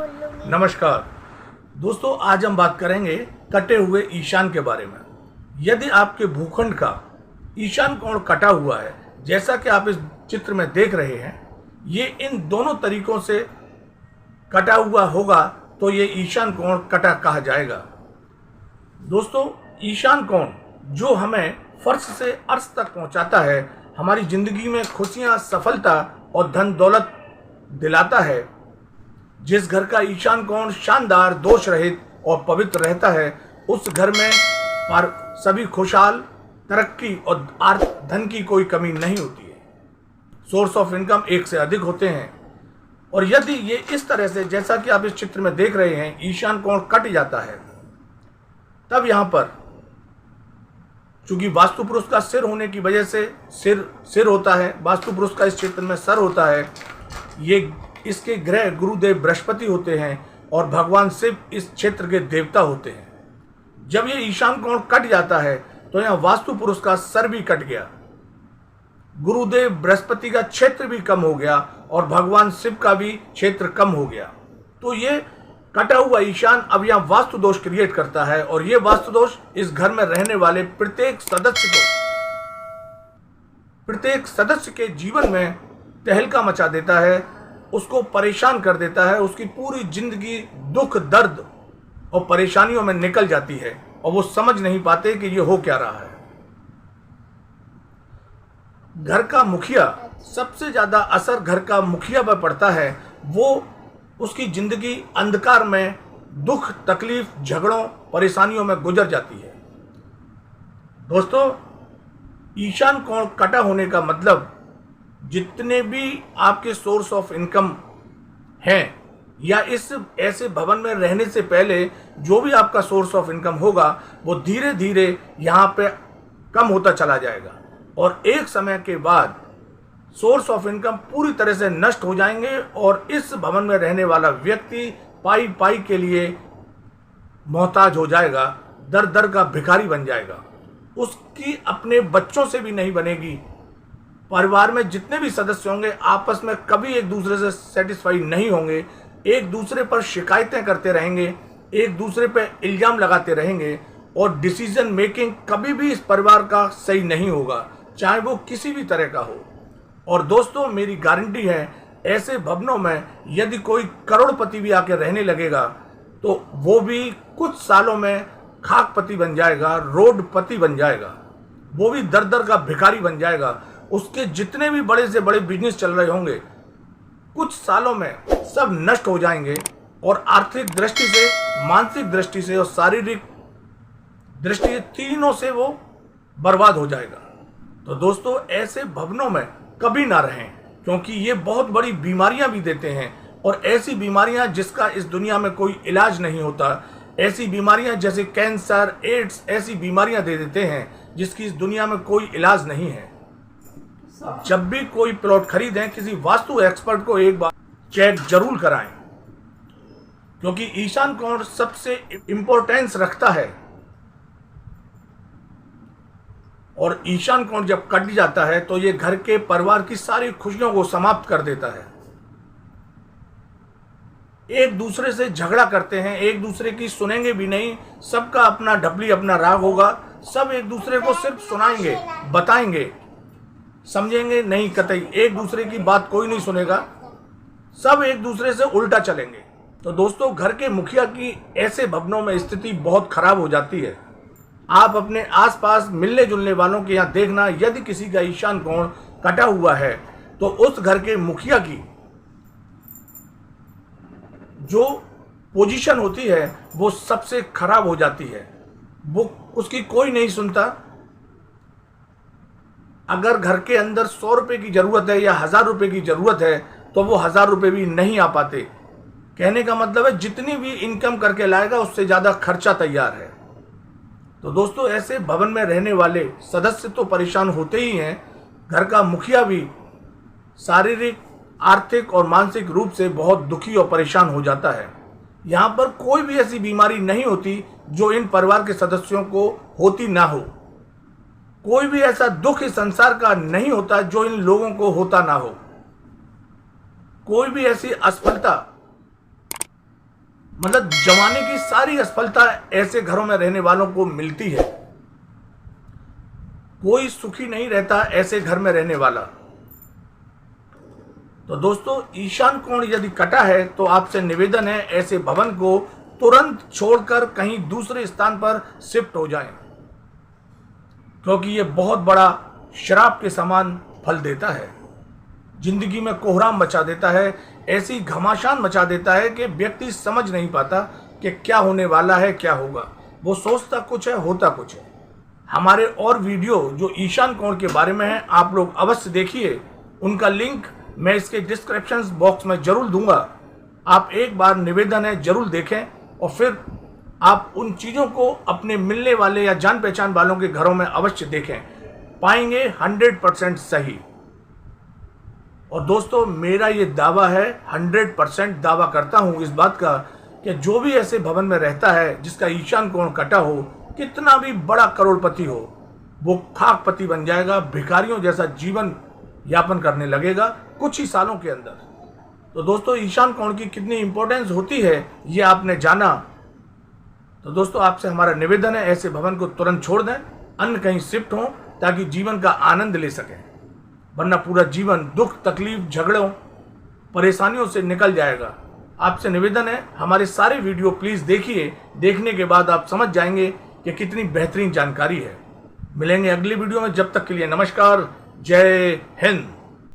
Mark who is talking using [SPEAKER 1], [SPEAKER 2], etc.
[SPEAKER 1] नमस्कार दोस्तों, आज हम बात करेंगे कटे हुए ईशान के बारे में। यदि आपके भूखंड का ईशान कोण कटा हुआ है, जैसा कि आप इस चित्र में देख रहे हैं, ये इन दोनों तरीकों से कटा हुआ होगा तो ये ईशान कोण कटा कहा जाएगा। दोस्तों, ईशान कोण जो हमें फर्श से अर्श तक पहुंचाता है, हमारी जिंदगी में खुशियां, सफलता और धन दौलत दिलाता है। जिस घर का ईशान कोण शानदार, दोष रहित और पवित्र रहता है, उस घर में पर सभी खुशहाल, तरक्की और धन की कोई कमी नहीं होती है। सोर्स ऑफ इनकम एक से अधिक होते हैं। और यदि ये इस तरह से, जैसा कि आप इस चित्र में देख रहे हैं, ईशान कोण कट जाता है, तब यहां पर चूंकि वास्तु पुरुष का सिर होने की वजह से सिर होता है, वास्तु पुरुष का इस चित्र में सर होता है। ये इसके ग्रह गुरुदेव बृहस्पति होते हैं और भगवान शिव इस क्षेत्र के देवता होते हैं। जब ये ईशान कोण कट जाता है तो यहाँ वास्तु पुरुष का सर भी कट गया, गुरुदेव बृहस्पति का क्षेत्र भी कम हो गया और भगवान शिव का भी क्षेत्र कम हो गया। तो ये कटा हुआ ईशान अब यहाँ वास्तु दोष क्रिएट करता है और ये वास्तु दोष इस घर में रहने वाले प्रत्येक सदस्य के जीवन में तहलका मचा देता है, उसको परेशान कर देता है। उसकी पूरी जिंदगी दुख, दर्द और परेशानियों में निकल जाती है और वो समझ नहीं पाते कि ये हो क्या रहा है। घर का मुखिया, सबसे ज्यादा असर घर का मुखिया पर पड़ता है। वो उसकी जिंदगी अंधकार में दुख, तकलीफ, झगड़ों, परेशानियों में गुजर जाती है। दोस्तों, ईशान कोण कटा होने का मतलब जितने भी आपके सोर्स ऑफ इनकम हैं या इस ऐसे भवन में रहने से पहले जो भी आपका सोर्स ऑफ इनकम होगा, वो धीरे धीरे यहाँ पे कम होता चला जाएगा और एक समय के बाद सोर्स ऑफ इनकम पूरी तरह से नष्ट हो जाएंगे और इस भवन में रहने वाला व्यक्ति पाई पाई के लिए मोहताज हो जाएगा, दर दर का भिखारी बन जाएगा। उसकी अपने बच्चों से भी नहीं बनेगी। परिवार में जितने भी सदस्य होंगे आपस में कभी एक दूसरे से सेटिस्फाई नहीं होंगे, एक दूसरे पर शिकायतें करते रहेंगे, एक दूसरे पर इल्जाम लगाते रहेंगे और डिसीजन मेकिंग कभी भी इस परिवार का सही नहीं होगा, चाहे वो किसी भी तरह का हो। और दोस्तों, मेरी गारंटी है, ऐसे भवनों में यदि कोई करोड़पति भी आके रहने लगेगा तो वो भी कुछ सालों में खाकपति बन जाएगा, रोडपति बन जाएगा, वो भी दर दर का भिखारी बन जाएगा। उसके जितने भी बड़े से बड़े बिजनेस चल रहे होंगे कुछ सालों में सब नष्ट हो जाएंगे और आर्थिक दृष्टि से, मानसिक दृष्टि से और शारीरिक दृष्टि से, तीनों से वो बर्बाद हो जाएगा। तो दोस्तों, ऐसे भवनों में कभी ना रहें, क्योंकि ये बहुत बड़ी बीमारियां भी देते हैं और ऐसी बीमारियां जिसका इस दुनिया में कोई इलाज नहीं होता, ऐसी बीमारियां जैसे कैंसर, एड्स, ऐसी बीमारियां दे देते हैं जिसकी इस दुनिया में कोई इलाज नहीं है। जब भी कोई प्लॉट खरीदें, किसी वास्तु एक्सपर्ट को एक बार चेक जरूर कराएं, क्योंकि ईशान कोण सबसे इंपॉर्टेंस रखता है और ईशान कोण जब कट जाता है तो ये घर के परिवार की सारी खुशियों को समाप्त कर देता है। एक दूसरे से झगड़ा करते हैं, एक दूसरे की सुनेंगे भी नहीं, सबका अपना ढपली, अपना राग होगा, सब एक दूसरे को सिर्फ सुनाएंगे, बताएंगे, समझेंगे नहीं, कतई एक दूसरे की बात कोई नहीं सुनेगा, सब एक दूसरे से उल्टा चलेंगे। तो दोस्तों, घर के मुखिया की ऐसे भवनों में स्थिति बहुत खराब हो जाती है। आप अपने आसपास मिलने जुलने वालों के यहाँ देखना, यदि किसी का ईशान कोण कटा हुआ है तो उस घर के मुखिया की जो पोजीशन होती है वो सबसे खराब हो जाती है। वो उसकी कोई नहीं सुनता। अगर घर के अंदर 100 रुपए की जरूरत है या 1000 रुपए की जरूरत है तो वो 1000 रुपए भी नहीं आ पाते। कहने का मतलब है, जितनी भी इनकम करके लाएगा उससे ज्यादा खर्चा तैयार है। तो दोस्तों, ऐसे भवन में रहने वाले सदस्य तो परेशान होते ही हैं, घर का मुखिया भी शारीरिक, आर्थिक और मानसिक रूप से बहुत दुखी और परेशान हो जाता है। यहाँ पर कोई भी ऐसी बीमारी नहीं होती जो इन परिवार के सदस्यों को होती ना हो। कोई भी ऐसा दुख इस संसार का नहीं होता जो इन लोगों को होता ना हो। कोई भी ऐसी असफलता मतलब जमाने की सारी असफलता ऐसे घरों में रहने वालों को मिलती है। कोई सुखी नहीं रहता ऐसे घर में रहने वाला। तो दोस्तों, ईशान कोण यदि कटा है तो आपसे निवेदन है ऐसे भवन को तुरंत छोड़कर कहीं दूसरे स्थान पर शिफ्ट हो जाएं, क्योंकि ये बहुत बड़ा श्राप के समान फल देता है। जिंदगी में कोहराम मचा देता है, ऐसी घमासान मचा देता है कि व्यक्ति समझ नहीं पाता कि क्या होने वाला है, क्या होगा। वो सोचता कुछ है, होता कुछ है। हमारे और वीडियो जो ईशान कोण के बारे में है, आप लोग अवश्य देखिए। उनका लिंक मैं इसके डिस्क्रिप्शन बॉक्स में जरूर दूंगा। आप एक बार निवेदन है जरूर देखें और फिर आप उन चीज़ों को अपने मिलने वाले या जान पहचान वालों के घरों में अवश्य देखें, पाएंगे 100% सही। और दोस्तों, मेरा ये दावा है, 100% दावा करता हूं इस बात का कि जो भी ऐसे भवन में रहता है जिसका ईशान कोण कटा हो, कितना भी बड़ा करोड़पति हो, वो खाकपति बन जाएगा, भिखारियों जैसा जीवन यापन करने लगेगा कुछ ही सालों के अंदर। तो दोस्तों, ईशान कोण की कितनी इंपॉर्टेंस होती है ये आपने जाना। तो दोस्तों, आपसे हमारा निवेदन है ऐसे भवन को तुरंत छोड़ दें, अन्य कहीं शिफ्ट हों ताकि जीवन का आनंद ले सकें, वरना पूरा जीवन दुख, तकलीफ, झगड़ों, परेशानियों से निकल जाएगा। आपसे निवेदन है हमारे सारे वीडियो प्लीज देखिए। देखने के बाद आप समझ जाएंगे कि कितनी बेहतरीन जानकारी है। मिलेंगे अगली वीडियो में, जब तक के लिए नमस्कार, जय हिंद।